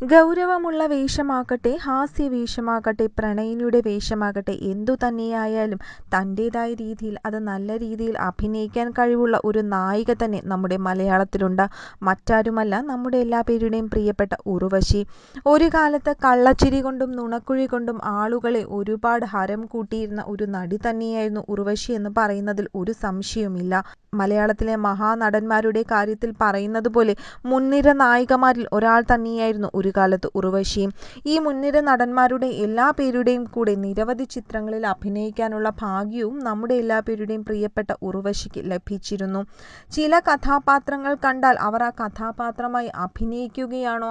ഗൗരവമുള്ള വേഷമാകട്ടെ, ഹാസ്യവേഷമാകട്ടെ, പ്രണയിനിയുടെ വേഷമാകട്ടെ, എന്തു തന്നെയായാലും തൻ്റേതായ രീതിയിൽ അത് നല്ല രീതിയിൽ അഭിനയിക്കാൻ കഴിവുള്ള ഒരു നായിക തന്നെ നമ്മുടെ മലയാളത്തിലുണ്ട്. മറ്റാരുമല്ല, നമ്മുടെ എല്ലാ പേരുടെയും പ്രിയപ്പെട്ട ഉർവശി. ഒരു കാലത്ത് കള്ളച്ചിരി കൊണ്ടും നുണക്കുഴി കൊണ്ടും ആളുകളെ ഒരുപാട് ഹരം കൂട്ടിയിരുന്ന ഒരു നടി തന്നെയായിരുന്നു ഉർവശി എന്ന് പറയുന്നതിൽ ഒരു സംശയവുമില്ല. മലയാളത്തിലെ മഹാനടന്മാരുടെ കാര്യത്തിൽ പറയുന്നത് പോലെ മുൻനിര നായികമാരിൽ ഒരാൾ തന്നെയായിരുന്നു ഒരു കാലത്ത് ഉർവശി. ഈ മുൻനിര നടന്മാരുടെ എല്ലാ പേരുടെയും കൂടെ നിരവധി ചിത്രങ്ങളിൽ അഭിനയിക്കാനുള്ള ഭാഗ്യവും നമ്മുടെ എല്ലാ പേരുടെയും പ്രിയപ്പെട്ട ഉർവശിക്ക് ലഭിച്ചിരുന്നു. ചില കഥാപാത്രങ്ങൾ കണ്ടാൽ അവർ ആ കഥാപാത്രമായി അഭിനയിക്കുകയാണോ,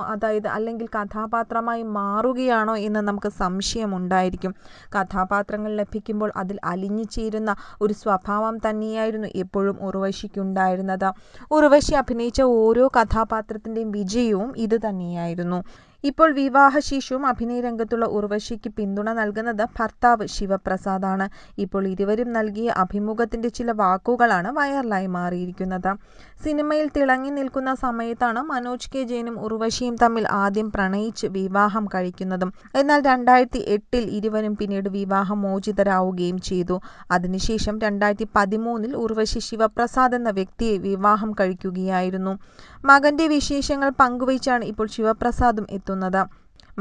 അല്ലെങ്കിൽ കഥാപാത്രമായി മാറുകയാണോ എന്ന് നമുക്ക് സംശയമുണ്ടായിരിക്കും. കഥാപാത്രങ്ങൾ ലഭിക്കുമ്പോൾ അതിൽ അലിഞ്ഞു ചേരുന്ന ഒരു സ്വഭാവം തന്നെയായിരുന്നു എപ്പോഴും ഉർവശിക്കുണ്ടായിരുന്നത്. ഉർവശി അഭിനയിച്ച ഓരോ കഥാപാത്രത്തിൻ്റെയും വിജയവും ഇത് തന്നെയായിരുന്നു. ഇപ്പോൾ വിവാഹശേഷവും അഭിനയ രംഗത്തുള്ള ഉർവശിക്ക് പിന്തുണ നൽകുന്നത് ഭർത്താവ് ശിവപ്രസാദാണ്. ഇപ്പോൾ ഇരുവരും നൽകിയ അഭിമുഖത്തിന്റെ ചില വാക്കുകളാണ് വൈറലായി മാറിയിരിക്കുന്നത്. സിനിമയിൽ തിളങ്ങി നിൽക്കുന്ന സമയത്താണ് മനോജ് കെ ജയനും ഉർവശിയും തമ്മിൽ ആദ്യം പ്രണയിച്ച് വിവാഹം കഴിക്കുന്നതും. എന്നാൽ 2008 ഇരുവരും പിന്നീട് വിവാഹമോചിതരാവുകയും ചെയ്തു. അതിനുശേഷം 2013 ഉർവശി ശിവപ്രസാദ് എന്ന വ്യക്തിയെ വിവാഹം കഴിക്കുകയായിരുന്നു. മകന്റെ വിശേഷങ്ങൾ പങ്കുവച്ചാണ് ഇപ്പോൾ ശിവപ്രസാദും എത്തുന്നത്.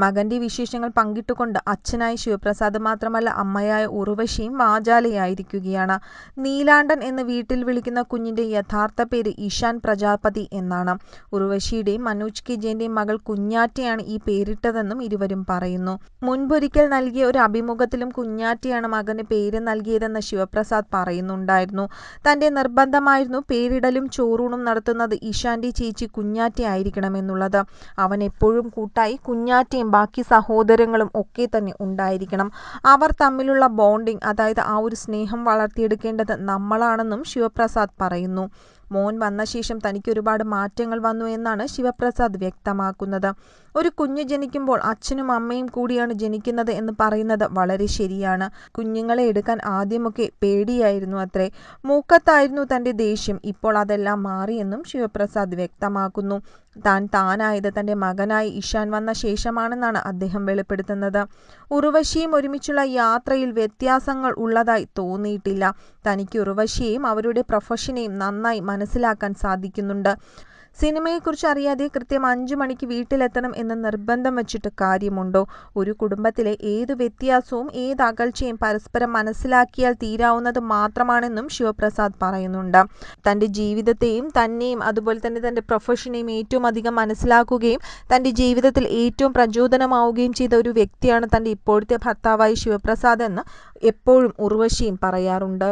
മകന്റെ വിശേഷങ്ങൾ പങ്കിട്ടുകൊണ്ട് അച്ഛനായ ശിവപ്രസാദ് മാത്രമല്ല, അമ്മയായ ഉർവശിയും വാചാലയായിരിക്കുകയാണ്. നീലാണ്ടൻ എന്ന് വീട്ടിൽ വിളിക്കുന്ന കുഞ്ഞിന്റെ യഥാർത്ഥ പേര് ഇഷാൻ പ്രജാപതി എന്നാണ്. ഉർവശിയുടെയും മനോജ് കെ ജയന്റെയും മകൾ കുഞ്ഞാറ്റയാണ് ഈ പേരിട്ടതെന്നും ഇരുവരും പറയുന്നു. മുൻപൊരിക്കൽ നൽകിയ ഒരു അഭിമുഖത്തിലും കുഞ്ഞാറ്റയാണ് മകന് പേര് നൽകിയതെന്ന് ശിവപ്രസാദ് പറയുന്നുണ്ടായിരുന്നു. തന്റെ നിർബന്ധമായിരുന്നു പേരിടലും ചോറൂണും നടത്തുന്നത് ഇഷാന്റെ ചേച്ചി കുഞ്ഞാറ്റ ആയിരിക്കണമെന്നുള്ളത്. അവൻ എപ്പോഴും കൂട്ടായി കുഞ്ഞാറ്റയും ബാക്കി സഹോദരങ്ങളും ഒക്കെ തന്നെ ഉണ്ടായിരിക്കണം. അവർ തമ്മിലുള്ള ബോണ്ടിങ്, ആ ഒരു സ്നേഹം വളർത്തിയെടുക്കേണ്ടത് നമ്മളാണെന്നും ശിവപ്രസാദ് പറയുന്നു. മോൻ വന്ന ശേഷം തനിക്ക് ഒരുപാട് മാറ്റങ്ങൾ വന്നു എന്നാണ് ശിവപ്രസാദ് വ്യക്തമാക്കുന്നത്. ഒരു കുഞ്ഞ് ജനിക്കുമ്പോൾ അച്ഛനും അമ്മയും കൂടിയാണ് ജനിക്കുന്നത് എന്ന് പറയുന്നത് വളരെ ശരിയാണ്. കുഞ്ഞുങ്ങളെ എടുക്കാൻ ആദ്യമൊക്കെ പേടിയായിരുന്നു അത്രേ. മൂക്കത്തായിരുന്നു തൻ്റെ ദേഷ്യം. ഇപ്പോൾ അതെല്ലാം മാറിയെന്നും ശിവപ്രസാദ് വ്യക്തമാക്കുന്നു. താനായത് തൻ്റെ മകനായി ഇഷാൻ വന്ന ശേഷമാണെന്നാണ് അദ്ദേഹം വെളിപ്പെടുത്തുന്നത്. ഉർവശിയും ഒരുമിച്ചുള്ള യാത്രയിൽ വ്യത്യാസങ്ങൾ ഉള്ളതായി തോന്നിയിട്ടില്ല. തനിക്ക് ഉർവശിയെയും അവരുടെ പ്രൊഫഷനെയും നന്നായി മനസ്സിലാക്കാൻ സാധിക്കുന്നുണ്ട്. സിനിമയെക്കുറിച്ച് അറിയാതെ കൃത്യം 5 മണിക്ക് വീട്ടിലെത്തണം എന്ന് നിർബന്ധം വച്ചിട്ട് കാര്യമുണ്ടോ? ഒരു കുടുംബത്തിലെ ഏത് വ്യത്യാസവും ഏത് അകൽച്ചയും പരസ്പരം മനസ്സിലാക്കിയാൽ തീരാവുന്നത് മാത്രമാണെന്നും ശിവപ്രസാദ് പറയുന്നുണ്ട്. തൻ്റെ ജീവിതത്തെയും തന്നെയും അതുപോലെ തന്നെ തൻ്റെ പ്രൊഫഷനെയും ഏറ്റവും അധികം മനസ്സിലാക്കുകയും തൻ്റെ ജീവിതത്തിൽ ഏറ്റവും പ്രചോദനമാവുകയും ചെയ്ത ഒരു വ്യക്തിയാണ് തൻ്റെ ഇപ്പോഴത്തെ ഭർത്താവായ ശിവപ്രസാദ് എന്ന് എപ്പോഴും ഉർവശിയും പറയാറുണ്ട്.